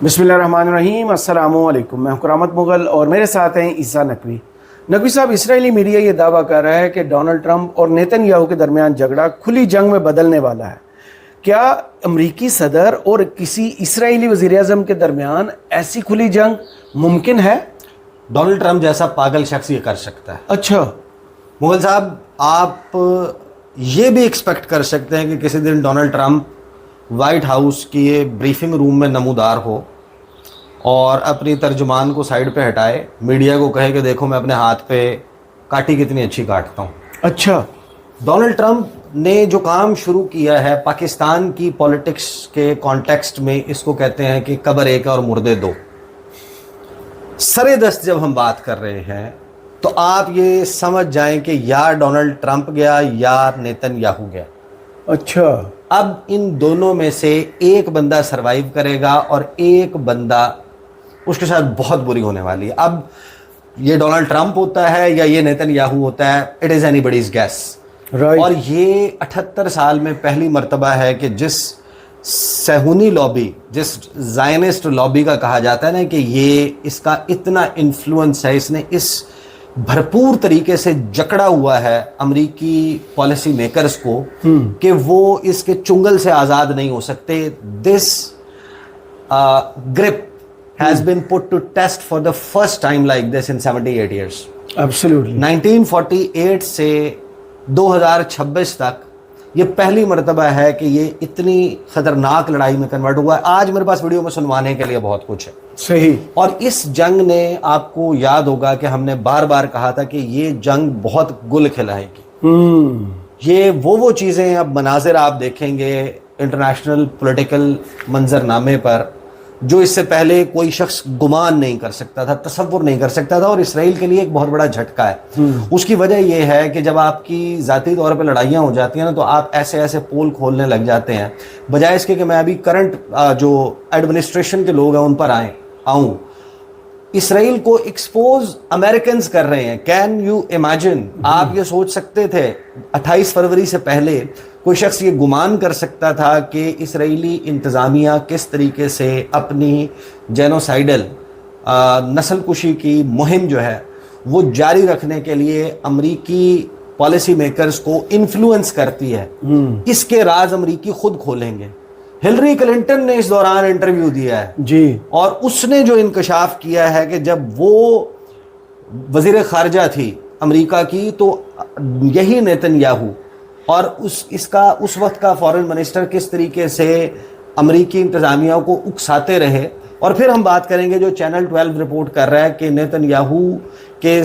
बिस्मिल्लाहिर्रहमानिर्रहीम, अस्सलामु अलैकुम। मैं हूं करामत मुगल और मेरे साथ हैं ईसा नकवी। नकवी साहब, इस्राएली मीडिया ये दावा कर रहा है कि डोनाल्ड ट्रंप और नेतन्याहू के दरमियान झगड़ा खुली जंग में बदलने वाला है। क्या अमरीकी सदर और किसी इस्राएली वज़ीर-ए-आज़म के दरमियान ऐसी खुली जंग मुमकिन है? डोनाल्ड ट्रंप जैसा पागल शख्स ये कर सकता है। अच्छा, मुगल साहब, आप ये भी एक्सपेक्ट कर सकते हैं कि किसी दिन डोनाल्ड ट्रंप वाइट हाउस की ब्रीफिंग रूम में नमूदार हो और अपनी तर्जुमान को साइड पे हटाए, मीडिया को कहे कि देखो मैं अपने हाथ पे काटी कितनी अच्छी काटता हूँ। अच्छा, डोनाल्ड ट्रंप ने जो काम शुरू किया है पाकिस्तान की पॉलिटिक्स के कॉन्टेक्स्ट में, इसको कहते हैं कि कब्र एक और मुर्दे दो। सरेदस्त जब हम बात कर रहे हैं तो आप ये समझ जाएं कि या डोनाल्ड ट्रंप गया या नेतन्याहू गया। अच्छा, अब इन दोनों में से एक बंदा सरवाइव करेगा और एक बंदा, उसके साथ बहुत बुरी होने वाली है। अब ये डोनाल्ड ट्रंप होता है या ये नेतन्याहू होता है, it is anybody's guess. Right. और ये 78 साल में पहली मर्तबा है कि जिस सहूनी लॉबी, जिस जायनिस्ट लॉबी का कहा जाता है ना कि ये इसका इतना इन्फ्लुएंस है, इसने इस भरपूर तरीके से जकड़ा हुआ है अमेरिकी पॉलिसी मेकर्स को कि वो इसके चुंगल से आज़ाद नहीं हो सकते। This grip has been put to test for the first time like this in 78 years. Absolutely. 1948 से 2026 तक ये पहली मर्तबा है कि ये इतनी खतरनाक लड़ाई में कन्वर्ट हुआ है। आज मेरे पास वीडियो में सुनवाने के लिए बहुत कुछ है। सही। और इस जंग ने, आपको याद होगा कि हमने बार बार कहा था कि ये जंग बहुत गुल खिलाएगी। ये वो चीज़ें, अब मनाजिर आप देखेंगे इंटरनेशनल पॉलिटिकल मंजरनामे पर जो इससे पहले कोई शख्स गुमान नहीं कर सकता था, तसव्वुर नहीं कर सकता था। और इसराइल के लिए एक बहुत बड़ा झटका है। उसकी वजह यह है कि जब आपकी ज़ाती तौर पर लड़ाइयाँ हो जाती हैं ना, तो आप ऐसे ऐसे पोल खोलने लग जाते हैं, बजाय इसके कि मैं अभी करंट जो एडमिनिस्ट्रेशन के लोग हैं उन पर आऊँ। इसराइल को एक्सपोज अमेरिकन कर रहे हैं। Can you imagine? आप ये सोच सकते थे 28 फरवरी से पहले कोई शख्स ये गुमान कर सकता था कि इसराइली इंतज़ामिया किस तरीके से अपनी जेनोसाइडल नस्ल कुशी की मुहिम जो है वो जारी रखने के लिए अमरीकी पॉलिसी मेकर्स को इन्फ्लुएंस करती है? इसके राज अमरीकी खुद खोलेंगे। हिलरी क्लिंटन ने इस दौरान इंटरव्यू दिया है जी, और उसने जो इंकशाफ किया है कि जब वो वजीर खारजा थी अमेरिका की, तो यही नेतन्याहू और उस वक्त का फॉरेन मिनिस्टर किस तरीके से अमेरिकी इंतज़ामिया को उकसाते रहे। और फिर हम बात करेंगे जो चैनल 12 रिपोर्ट कर रहा है कि नेतन्याहू के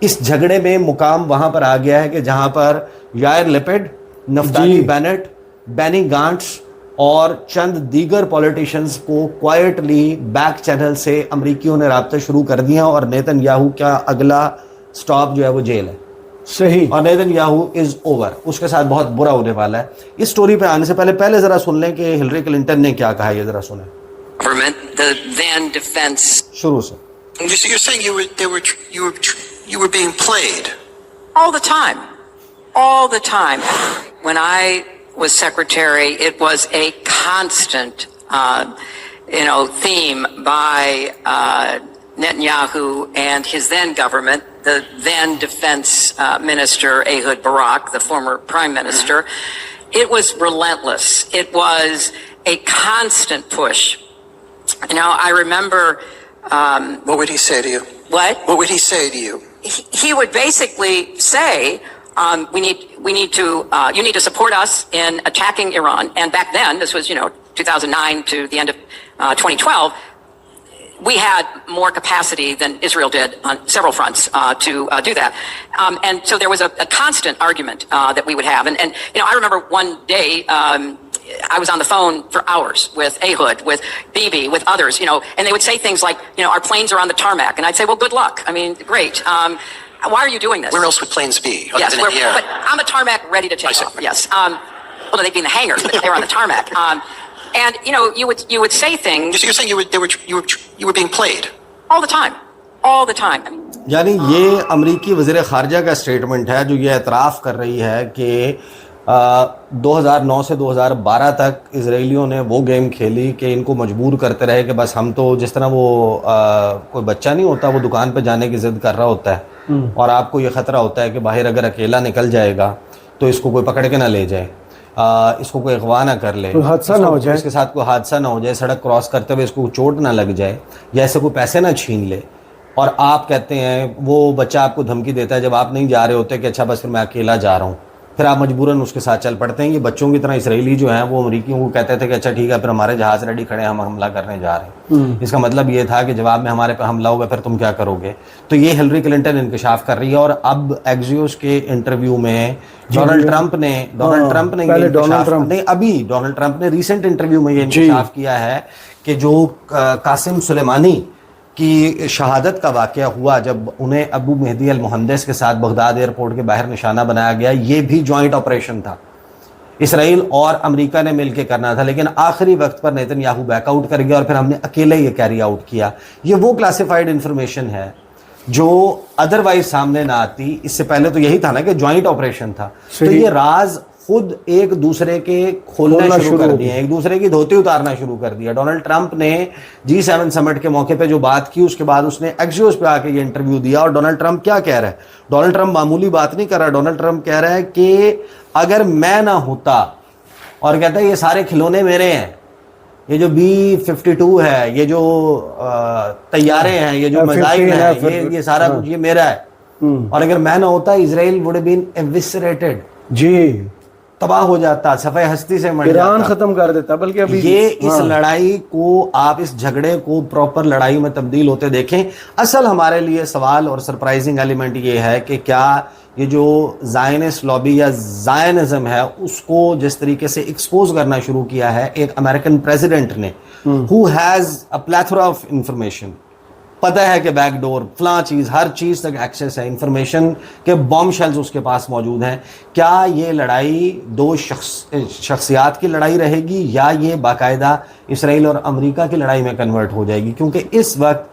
इस झगड़े में मुकाम वहाँ पर आ गया है कि जहाँ पर Yair Lapid, Naftali Bennett, Benny Gantz और चंद दीगर पॉलिटिशियंस को क्वाइटली बैक चैनल से अमरीकियों ने राब्ते शुरू कर दिए और नेतन्याहू का अगला स्टॉप जो है वो जेल है। सही। और नेतन्याहू इज ओवर, उसके साथ बहुत बुरा होने वाला है। इस स्टोरी पे आने से पहले जरा सुन लें कि हिलरी क्लिंटन ने क्या कहा है। ये जरा सुने the then defense शुरू से। You're saying you were being played all the time. When I was secretary, it was a constant, theme by Netanyahu and his then government, the then defense minister Ehud Barak, the former prime minister. It was relentless. It was a constant push. I remember. What would he say to you? What? What would he say to you? He would basically say, you need to support us in attacking Iran. And back then, this was, 2009 to the end of 2012, we had more capacity than Israel did on several fronts to do that. And so there was a constant argument that we would have. And I remember one day, I was on the phone for hours with Ehud, with Bibi, with others, and they would say things like, our planes are on the tarmac. And I'd say, well, good luck. I mean, great. Why are you doing this? Where else would planes be? Yes, other than in the air? but on the tarmac, ready to take off. Yes. Well, they'd be in the hangar, but they were on the tarmac. And you would say things. You're saying you were being played all the time. I mean, यानी ये अमरीकी वज़ीर ख़ारजा का statement है जो ये एतराफ़ कर रही है कि 2009 سے 2012 تک اسرائیلیوں نے وہ گیم کھیلی کہ ان کو مجبور کرتے رہے کہ بس ہم تو جس طرح وہ کوئی بچہ نہیں ہوتا وہ دکان پہ جانے کی ضد کر رہا ہوتا ہے اور آپ کو یہ خطرہ ہوتا ہے کہ باہر اگر اکیلا نکل جائے گا تو اس کو کوئی پکڑ کے نہ لے جائے, اس کو کوئی اغوا نہ کر لے, حادثہ نہ ہو جائے, اس کے ساتھ کوئی حادثہ نہ ہو جائے, سڑک کراس کرتے ہوئے اس کو چوٹ نہ لگ جائے یا ایسے کوئی پیسے نہ چھین لے. اور آپ کہتے ہیں وہ بچہ آپ کو دھمکی دیتا ہے جب آپ نہیں جا رہے ہوتے کہ اچھا بس پھر میں اکیلا جا رہا ہوں, پھر آپ مجبوراً اس کے ساتھ چل پڑتے ہیں. یہ بچوں کی طرح اسرائیلی جو ہیں وہ امریکیوں کو کہتے تھے کہ اچھا ٹھیک ہے پھر ہمارے جہاز ریڈی کھڑے ہیں, ہم حملہ کرنے جا رہے ہیں. اس کا مطلب یہ تھا کہ جواب میں ہمارے پہ حملہ ہوگا پھر تم کیا کرو گے. تو یہ ہلری کلنٹن انکشاف کر رہی ہے. اور اب ایکزیوس کے انٹرویو میں ڈونلڈ ٹرمپ نے ریسنٹ انٹرویو میں یہ انکشاف کیا ہے کہ جو قاسم سلیمانی کی شہادت کا واقعہ ہوا جب انہیں ابو مہدی المہندس کے ساتھ بغداد ایئرپورٹ کے باہر نشانہ بنایا گیا, یہ بھی جوائنٹ آپریشن تھا, اسرائیل اور امریکہ نے مل کے کرنا تھا, لیکن آخری وقت پر نیتن یاہو بیک آؤٹ کر گیا اور پھر ہم نے اکیلے یہ کیری آؤٹ کیا. یہ وہ کلاسیفائڈ انفارمیشن ہے جو ادروائز سامنے نہ آتی. اس سے پہلے تو یہی تھا نا کہ جوائنٹ آپریشن تھا, تو یہ راز خود ایک دوسرے کے کھولنا شروع کر دیے, ایک دوسرے کی دھوتی اتارنا شروع کر دیا. ڈونلڈ ٹرمپ نے G7 سمٹ کے موقع پہ جو بات کی اس کے بعد اس نے ایکسیوس پہ آ کے یہ انٹرویو دیا. اور ڈونلڈ ٹرمپ کیا کہہ رہا ہے؟ ڈونلڈ ٹرمپ معمولی بات نہیں کر رہا. ڈونلڈ ٹرمپ کہہ رہا ہے کہ اگر میں نہ ہوتا, اور کہتا ہے یہ سارے کھلونے میرے ہیں, یہ جو B-52 ہے, یہ جو طیارے ہیں, یہ جو میزائل ہیں, یہ سارا کچھ یہ میرا ہے, اور اگر میں نہ ہوتا اسرائیل would have been eviscerated, جی تباہ ہو جاتا, صفحہ ہستی سے مٹ ایران جاتا, ختم کر دیتا. بلکہ ابھی یہ اس لڑائی کو آپ اس جھگڑے کو پراپر لڑائی میں تبدیل ہوتے دیکھیں. اصل ہمارے لیے سوال اور سرپرائزنگ ایلیمنٹ یہ ہے کہ کیا یہ جو زائنسٹ لابی یا زائنزم ہے اس کو جس طریقے سے ایکسپوز کرنا شروع کیا ہے ایک امریکن پریزیڈنٹ نے, who has a plethora of information, پتہ ہے کہ بیک ڈور فلاں چیز, ہر چیز تک ایکسیس ہے, انفارمیشن کے بام شیلز اس کے پاس موجود ہیں. کیا یہ لڑائی دو شخصیات کی لڑائی رہے گی یا یہ باقاعدہ اسرائیل اور امریکہ کی لڑائی میں کنورٹ ہو جائے گی؟ کیونکہ اس وقت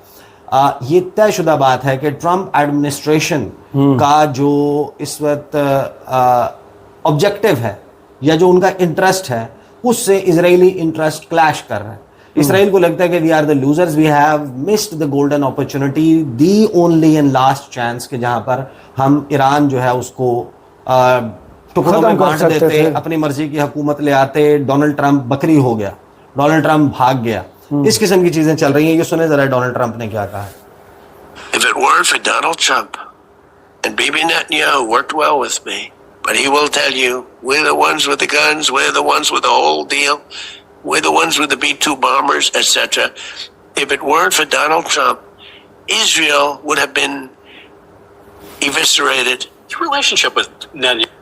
یہ طے شدہ بات ہے کہ ٹرمپ ایڈمنسٹریشن کا جو اس وقت آبجیکٹو ہے یا جو ان کا انٹرسٹ ہے اس سے اسرائیلی انٹرسٹ کلیش کر رہا ہے. اسرائیل کو لگتا ہے کہ we are the losers, we have missed the golden opportunity, the only and last chance کہ جہاں پر ہم ایران جو ہے اس کو ٹکڑوں میں بانٹ دیتے, اپنی مرضی کی حکومت لے آتے. ڈونلڈ ٹرمپ بکری ہو گیا, ڈونلڈ ٹرمپ بھاگ گیا, اس قسم کی چیزیں چل رہی ہیں. یہ سنیں ذرا ڈونلڈ ٹرمپ نے کیا کہا ہے. If it weren't for Donald Trump and Bibi Netanyahu worked well with me, but he will tell you, we're the ones with the guns, we're the ones with the whole deal, we're the ones with the B-2 bombers, etc. If it weren't for Donald Trump, Israel would have been eviscerated. Your relationship with Netanyahu.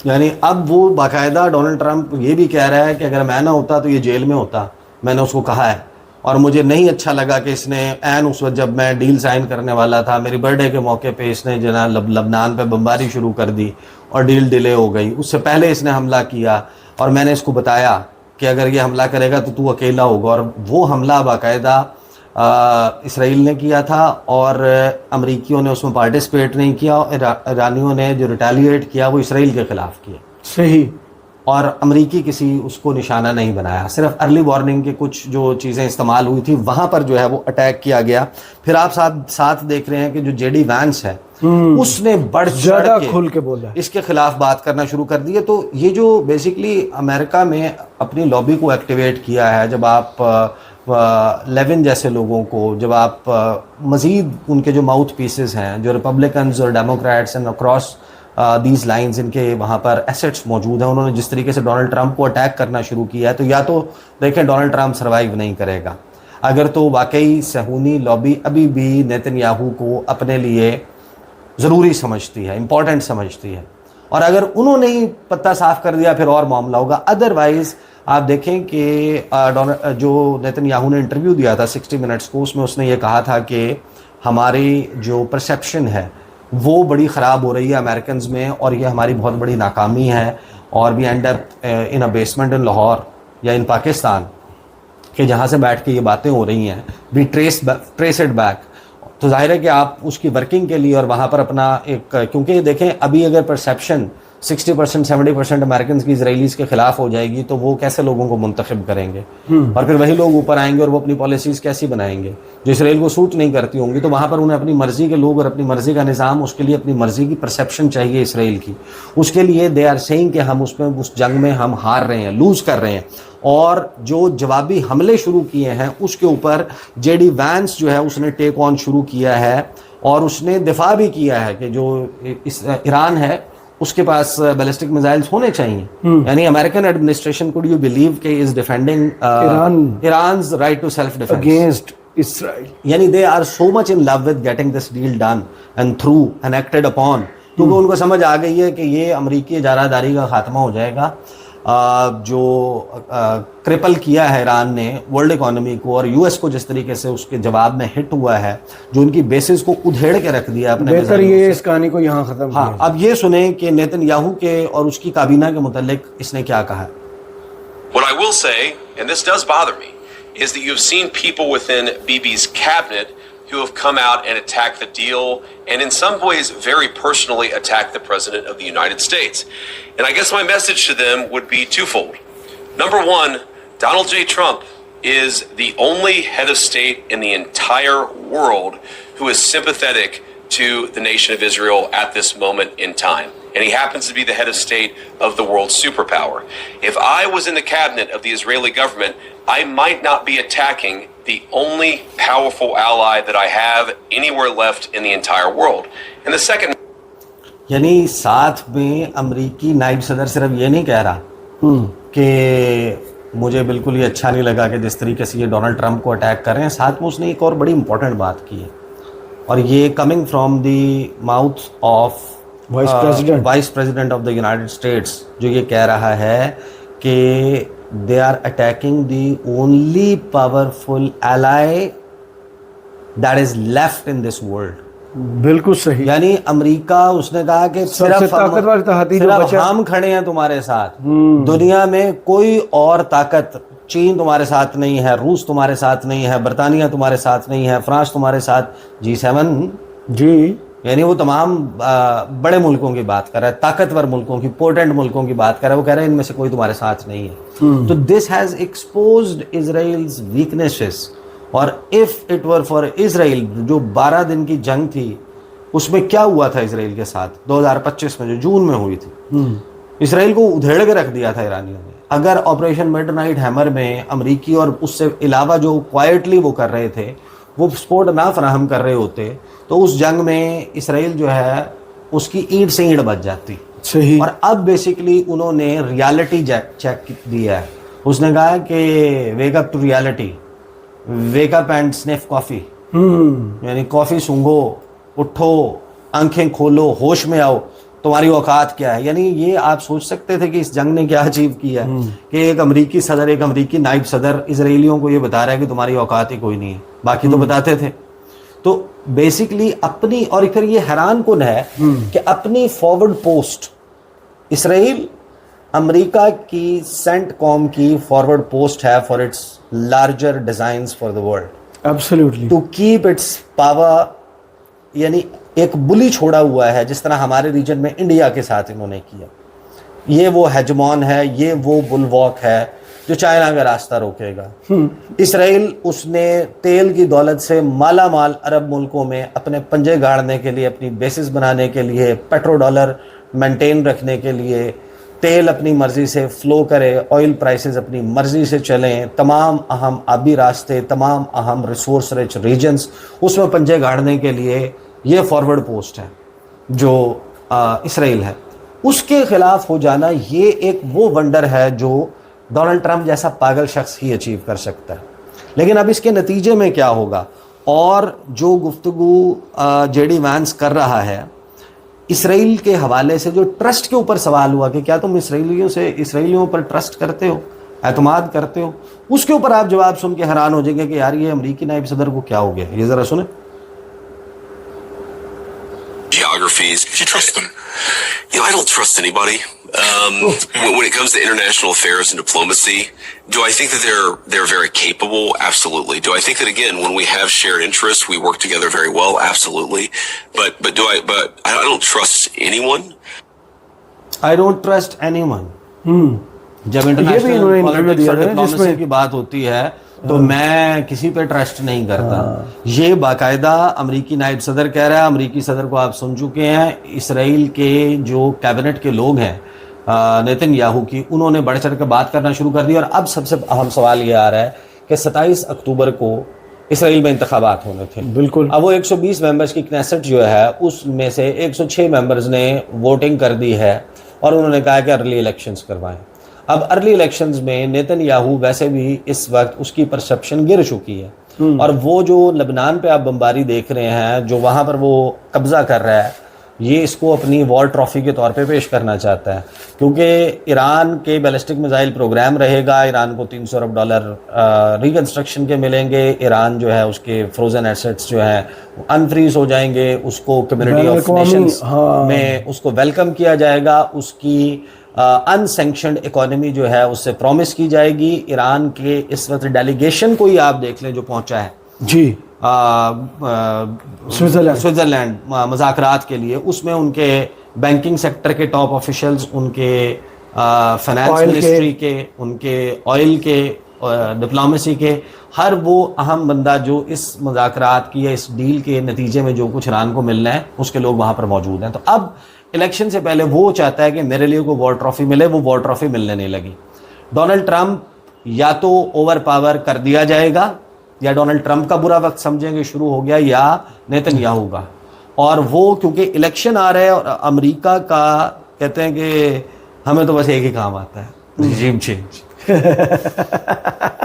یعنی اب وہ باقاعدہ Donald Trump یہ بھی کہہ رہا ہے کہ اگر میں نہ ہوتا تو یہ جیل میں ہوتا. میں نے اس کو کہا ہے اور مجھے نہیں اچھا لگا کہ اس نے عین اس وقت جب میں ڈیل سائن کرنے والا تھا میری برتھ ڈے کے موقع پہ اس نے جناب لبنان پہ بمباری شروع کر دی اور ڈیل ڈیلے ہو گئی. اس سے پہلے اس نے حملہ کیا اور میں نے اس کو بتایا کہ اگر یہ حملہ کرے گا تو تو اکیلا ہوگا. اور وہ حملہ باقاعدہ اسرائیل نے کیا تھا اور امریکیوں نے اس میں پارٹیسپیٹ نہیں کیا. ایرانیوں نے جو ریٹیلیٹ کیا وہ اسرائیل کے خلاف کیا. صحیح. اور امریکی کسی اس کو نشانہ نہیں بنایا, صرف ارلی وارننگ کے کچھ جو چیزیں استعمال ہوئی تھی وہاں پر جو ہے وہ اٹیک کیا گیا. پھر آپ ساتھ دیکھ رہے ہیں کہ جو جے ڈی وینس ہے اس نے بڑھ چڑھ کے کھل کے بولا, اس کے خلاف بات کرنا شروع کر دی ہے. تو یہ جو بیسکلی امریکہ میں اپنی لابی کو ایکٹیویٹ کیا ہے, جب آپ لیون جیسے لوگوں کو, جب آپ مزید ان کے جو ماؤتھ پیسز ہیں جو ریپبلکنز اور democrats and across these lines ان کے وہاں پر ایسٹس موجود ہیں, انہوں نے جس طریقے سے ڈونلڈ ٹرمپ کو اٹیک کرنا شروع کیا ہے تو یا تو دیکھیں ڈونلڈ ٹرمپ سروائیو نہیں کرے گا. اگر تو واقعی صہیونی لابی ابھی بھی نیتن یاہو کو اپنے لیے ضروری سمجھتی ہے, امپورٹنٹ سمجھتی ہے, اور اگر انہوں نے ہی پتہ صاف کر دیا پھر اور معاملہ ہوگا. ادروائز آپ دیکھیں کہ جو نیتن یاہو نے انٹرویو دیا تھا 60 منٹس کو, اس میں اس نے یہ کہا تھا کہ ہماری جو پرسیپشن ہے وہ بڑی خراب ہو رہی ہے امریکنز میں اور یہ ہماری بہت بڑی ناکامی ہے, اور we end up in a basement in Lahore یا ان پاکستان, کہ جہاں سے بیٹھ کے یہ باتیں ہو رہی ہیں, وی ٹریس اٹ بیک. تو ظاہر ہے کہ آپ اس کی ورکنگ کے لیے اور وہاں پر اپنا ایک, کیونکہ دیکھیں ابھی اگر پرسیپشن 60% 70% अमेरिकन की इसराइलीज के खिलाफ हो जाएगी, तो वो कैसे लोगों को मुंतखब करेंगे? और फिर वही लोग ऊपर आएंगे और वो अपनी पॉलिसीज़ कैसी बनाएंगे जो इसराइल को सूट नहीं करती होंगी। तो वहाँ पर उन्हें अपनी मर्ज़ी के लोग और अपनी मर्ज़ी का निज़ाम, उसके लिए अपनी मर्ज़ी की परसेप्शन चाहिए इसराइल की। उसके लिए दे आर सेइंग कि हम उसमें उस जंग में हम हार रहे हैं, लूज़ कर रहे हैं। और जो जवाबी हमले शुरू किए हैं उसके ऊपर जेडी वैंस जो है उसने टेक ऑन शुरू किया है और उसने दिफा भी किया है कि जो ईरान है उसके पास बैलिस्टिक मिसाइल्स होने चाहिए। यानी American administration could you believe के is defending Iran's right to self defence against Israel. यानी they are so much in love with getting this deal done and through and acted upon, क्योंकि उनको समझ आ गई है कि ये अमरीकी इजारादारी का खात्मा हो जाएगा। जो क्रिपल किया है ईरान ने वर्ल्ड इकोनॉमी को और यूएस को जिस तरीके से उसके जवाब में हिट हुआ है, जो उनकी बेसिस को उधेड़ के रख दिया अपने, बेहतर ये इस कहानी को यहाँ खत्म हाँ किया। अब ये सुने कि नेतन्याहू के और उसकी काबीना के मुतालिक इसने क्या कहा है। What I will say, and this does bother me, is that you've seen people within Bibi's cabinet who have come out and attacked the deal and in some ways very personally attacked the President of the United States. And I guess my message to them would be twofold. Number one, Donald J. Trump is the only head of state in the entire world who is sympathetic to the nation of Israel at this moment in time. And he happens to be the head of state of the world superpower. If I was in the cabinet of the Israeli government, I might not be attacking the only powerful ally that I have anywhere left in the entire world. And the second, यानी साथ में अमरीकी नायब सदर सिर्फ ये नहीं कह रहा कि मुझे बिल्कुल ये अच्छा नहीं लगा कि जिस तरीके से ये डोनाल्ड ट्रंप को अटैक कर रहे हैं, साथ में उसने एक और बड़ी इंपॉर्टेंट बात की है, और ये coming from the mouth of vice president of the United states, जो ये कह रहा है कि they are attacking the only powerful ally that is left in this world. बिल्कुल सही। यानी अमेरिका, उसने कहा कि सबसे ताकतवर हाथी जो बचा, हम खड़े हैं तुम्हारे साथ, दुनिया में कोई और ताकत, चीन तुम्हारे साथ नहीं है, रूस तुम्हारे साथ नहीं है, बर्तानिया तुम्हारे साथ नहीं है, फ्रांस तुम्हारे साथ, G7 जी, यानी वो तमाम बड़े मुल्कों की बात कर रहा है, ताकतवर मुल्कों की, पोटेंट मुल्कों की बात कर रहा है। वो कह रहे हैं इनमें से कोई तुम्हारे साथ नहीं है। तो this has exposed Israel's weaknesses. और if it were for Israel, जो 12 दिन की जंग थी उसमें क्या हुआ था इजराइल के साथ 2025 में जो जून में हुई थी, इसराइल को उधेड़ के रख दिया था ईरानियों ने। अगर ऑपरेशन मिडनाइट हैमर में अमरीकी और उससे अलावा जो क्वाइटली वो कर रहे थे वो सपोर्ट ना फराहम कर रहे होते, तो उस जंग में इसराइल जो है उसकी ईंट से ईंट बच जाती। सही। और अब बेसिकली उन्होंने रियलिटी चेक दिया है। उसने कहा कि wake up to reality, wake up and sniff coffee, यानी कॉफी सूंघो, उठो, आंखें खोलो, होश में आओ, तुम्हारी औकात क्या है। यानी ये आप सोच सकते थे कि इस जंग ने क्या अचीव किया है कि एक अमेरिकी सदर, एक अमेरिकी नायब सदर इजरायलियों को ये बता रहा है कि तुम्हारी औकात ही कोई नहीं है, बाकी तो बताते थे। तो बेसिकली अपनी, और फिर ये हैरान कुन है कि अपनी फॉरवर्ड पोस्ट, इसराइल अमेरिका की सेंटकॉम की फॉरवर्ड पोस्ट है for its larger designs for the world, absolutely, to keep its power. यानी एक बुली छोड़ा हुआ है, जिस तरह हमारे रीजन में इंडिया के साथ इन्होंने किया। ये वो हेजमॉन है, ये वो बुलवॉक है जो चाइना का रास्ता रोकेगा। इसराइल, उसने तेल की दौलत से माला माल अरब मुल्कों में अपने पंजे गाड़ने के लिए, अपनी बेसिस बनाने के लिए, पेट्रो डॉलर मेंटेन रखने के लिए, तेल अपनी मर्जी से फ्लो करे, ऑयल प्राइसेस अपनी मर्जी से चलें, तमाम अहम आबी रास्ते, तमाम अहम रिसोर्स रिच रीजन्स, उसमें पंजे गाड़ने के लिए ये फॉरवर्ड पोस्ट है जो इसराइल है। उसके खिलाफ हो जाना ये एक वो वंडर है जो डोनाल्ड ट्रंप जैसा पागल शख्स ही अचीव कर सकता है। लेकिन अब इसके नतीजे में क्या होगा, और जो गुफ्तगू जेडी वैंस कर रहा है इसराइल के हवाले से, जो ट्रस्ट के ऊपर सवाल हुआ कि क्या तुम इसराइलियों पर ट्रस्ट करते हो, एतमाद करते हो, उसके ऊपर आप जवाब सुन के हैरान हो जाएंगे कि यार ये अमरीकी नायब सदर को क्या हो गया। ये जरा सुने। geographies. Do you trust them? I don't trust anybody. When it comes to international affairs and diplomacy, do I think that they're very capable? Absolutely. Do I think that, again, when we have shared interests, we work together very well? Absolutely. But I don't trust anyone. I don't trust anyone. जब ये भी इन्होंने interview दिया था diplomacy की बात होती है तो मैं किसी पे ट्रस्ट नहीं करता। ये बाकायदा अमरीकी नायब सदर कह रहा है, अमरीकी सदर को आप सुन चुके हैं। इसराइल के जो कैबिनेट के लोग हैं नेतन्याहू की, उन्होंने बढ़ चढ़ कर बात करना शुरू कर दी। और अब सबसे अहम सवाल ये आ रहा है कि 27 अक्टूबर को इसराइल में इंतखाबात होने थे। बिल्कुल। अब वो 120 मेंबर्स की क्नेसेट जो है उसमें से 106 मेंबर्स ने वोटिंग कर दी है और उन्होंने कहा कि अर्ली इलेक्शंस करवाएं। अब अर्ली इलेक्शंस में नेतन्याहू वैसे भी इस वक्त उसकी परसेप्शन गिर चुकी है और वो जो लबनान पे आप बमबारी देख रहे हैं, जो वहाँ पर वो कब्जा कर रहा है, ये इसको अपनी वॉर ट्रॉफी के तौर पे पेश करना चाहता है। क्योंकि ईरान के बैलिस्टिक मिसाइल प्रोग्राम रहेगा, ईरान को $300 अरब रिकन्स्ट्रक्शन के मिलेंगे, ईरान जो है उसके फ्रोजन एसेट्स जो हैं अनफ्रीज हो जाएंगे, उसको कम्युनिटी ऑफ नेशंस में उसको वेलकम किया जाएगा, उसकी अनसैंक्शन्ड इकोनॉमी जो है उससे प्रॉमिस की जाएगी। ईरान के इस वक्त डेलीगेशन को ही आप देख लें जो पहुंचा है जी स्विट्जरलैंड मुज़ाकरात के लिए, उसमें उनके बैंकिंग सेक्टर के टॉप ऑफिशियल्स, उनके फाइनेंस मिनिस्ट्री के, उनके ऑयल के, डिप्लोमेसी के, हर वो अहम बंदा जो इस मुज़ाकरात की या इस डील के नतीजे में जो कुछ ईरान को मिलना है उसके लोग वहाँ पर मौजूद हैं। तो अब इलेक्शन से पहले वो चाहता है कि मेरे लिए कोई वॉर ट्रॉफी मिले, वो वॉर ट्रॉफी मिलने नहीं लगी। डोनाल्ड ट्रंप या तो ओवर पावर कर दिया जाएगा, या डोनाल्ड ट्रंप का बुरा वक्त समझेंगे शुरू हो गया, या नेतन्याहू का। और वो क्योंकि इलेक्शन आ रहे हैं और अमेरिका का कहते हैं कि हमें तो बस एक ही काम आता है, रिजीम चेंज।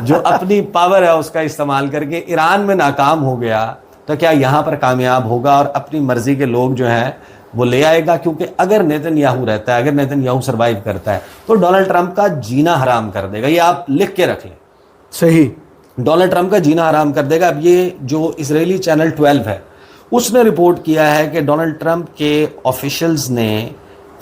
जो अपनी पावर है उसका इस्तेमाल करके ईरान में नाकाम हो गया तो क्या यहाँ पर कामयाब होगा और अपनी मर्जी के लोग जो हैं वो ले आएगा? क्योंकि अगर नेतन्याहू रहता है, अगर नेतन्याहू सरवाइव करता है तो डोनाल्ड ट्रंप का जीना हराम कर देगा। ये आप लिख के रख लें, सही, डोनाल्ड ट्रंप का जीना हराम कर देगा। अब ये जो इजरायली चैनल 12 है उसने रिपोर्ट किया है कि डोनाल्ड ट्रंप के ऑफिशियल्स ने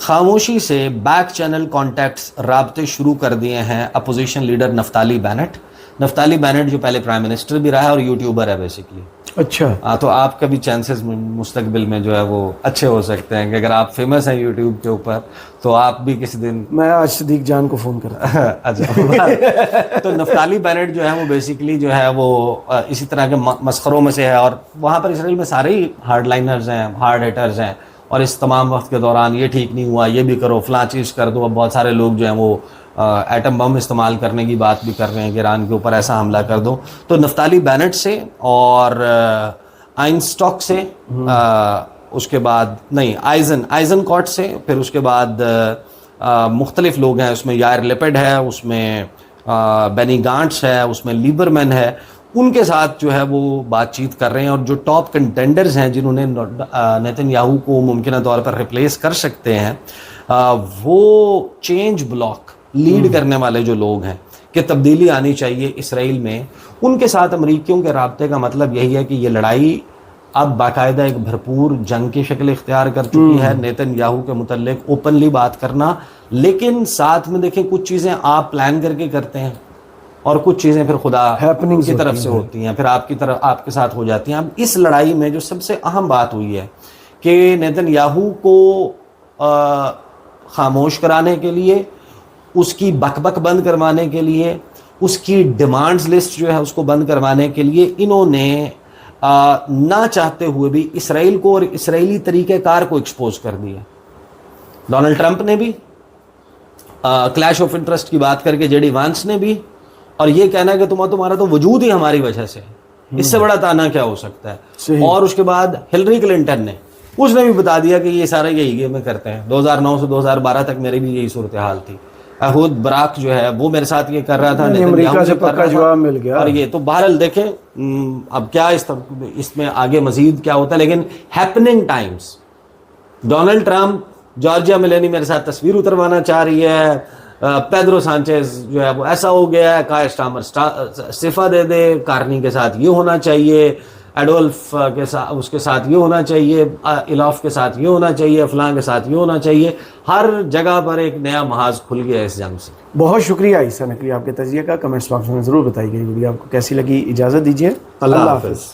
खामोशी से बैक चैनल कॉन्टैक्ट्स राब्ते शुरू कर दिए हैं opposition leader Naftali Bennett. Naftali Bennett जो पहले प्राइम मिनिस्टर भी रहा है और यूट्यूबर है बेसिकली। अच्छा। तो आपका भी चांसेस मुस्तकबिल में जो है वो अच्छे हो सकते हैं कि अगर आप फेमस हैं यूट्यूब के ऊपर तो आप भी किसी दिन। मैं आज सदीक जान को फ़ोन करता। अच्छा। तो नफ्ताली बेनेट जो है वो बेसिकली जो है वो इसी तरह के मस्खरों में से है और वहाँ पर इसराइल में सारे ही हार्ड लाइनर्स हैं, हार्ड हिटर्स हैं और इस तमाम वक्त के दौरान ये ठीक नहीं हुआ, ये भी करो, फलां चीज़ कर दो। अब बहुत सारे लोग जो हैं वो एटम बम इस्तेमाल करने की बात भी कर रहे हैं कि ईरान के ऊपर ऐसा हमला कर दो। तो नफ्ताली बेनेट से और आइंस्टॉक से, उसके बाद नहीं आइजन कॉट से, फिर उसके बाद मुख्तलिफ लोग हैं, उसमें यार लेपिड है, उसमें बेनी गांट्स है, उसमें लीबरमैन है, उनके साथ जो है वो बातचीत कर रहे हैं। और जो टॉप कंटेंडर्स हैं जिन्होंने नेतन्याहू को मुमकिन तौर पर रिप्लेस कर सकते हैं, वो चेंज ब्लॉक लीड करने वाले जो लोग हैं कि तब्दीली आनी चाहिए इसराइल में, उनके साथ अमरीकियों के राब्ते का मतलब यही है कि ये लड़ाई अब बाकायदा एक भरपूर जंग की शक्ल इख्तियार कर चुकी है। नेतन्याहू के मुतल्लिक ओपनली बात करना, लेकिन साथ में देखें कुछ चीज़ें आप प्लान करके करते हैं और कुछ चीज़ें फिर खुदा हैपनिंग की तरफ से होती हैं, फिर आपके साथ हो जाती हैं। अब इस लड़ाई में जो सबसे अहम बात हुई है कि नेतन्याहू को खामोश कराने के लिए, उसकी बकबक बंद करवाने के लिए, उसकी डिमांड्स लिस्ट जो है उसको बंद करवाने के लिए इन्होंने ना चाहते हुए भी इसराइल को और इसराइली तरीक़ेकार को एक्सपोज कर दिया। डोनाल्ड ट्रंप ने भी क्लैश ऑफ इंटरेस्ट की बात करके, जेडी वांस ने भी, और ये कहना है कि तुम्हारा तो वजूद ही हमारी वजह से, इससे बड़ा ताना क्या हो सकता है। और उसके बाद हिलरी क्लिंटन ने, उसने भी बता दिया कि ये सारा यही गेम करते हैं। 2009 से 2012 तक मेरी भी यही सूरत हाल थी। अहूद बराक जो है वो मेरे साथ ये कर रहा था, अमेरिका से पक्का जवाब मिल गया। और ये तो बहरहाल देखें अब क्या इसमें आगे मजीद क्या होता है। लेकिन happening times, Donald Trump Giorgia Meloni मेरे साथ तस्वीर उतरवाना चाह रही है, पेड्रो सांचेज जो है वो ऐसा हो गया है, कायर स्टामर इस्तीफा दे दे, कार्नी के साथ ये होना चाहिए, एडोल्फ के साथ उसके साथ ये होना चाहिए, इलाफ के साथ ये होना चाहिए, फलां के साथ ये होना चाहिए। हर जगह पर एक नया महाज खुल गया इस जंग से। बहुत शुक्रिया ईसा नकवी आपके तजिए का। कमेंट्स बॉक्स में ज़रूर बताइए वीडियो आपको कैसी लगी। इजाज़त दीजिए, अल्लाह हाफ़िज़।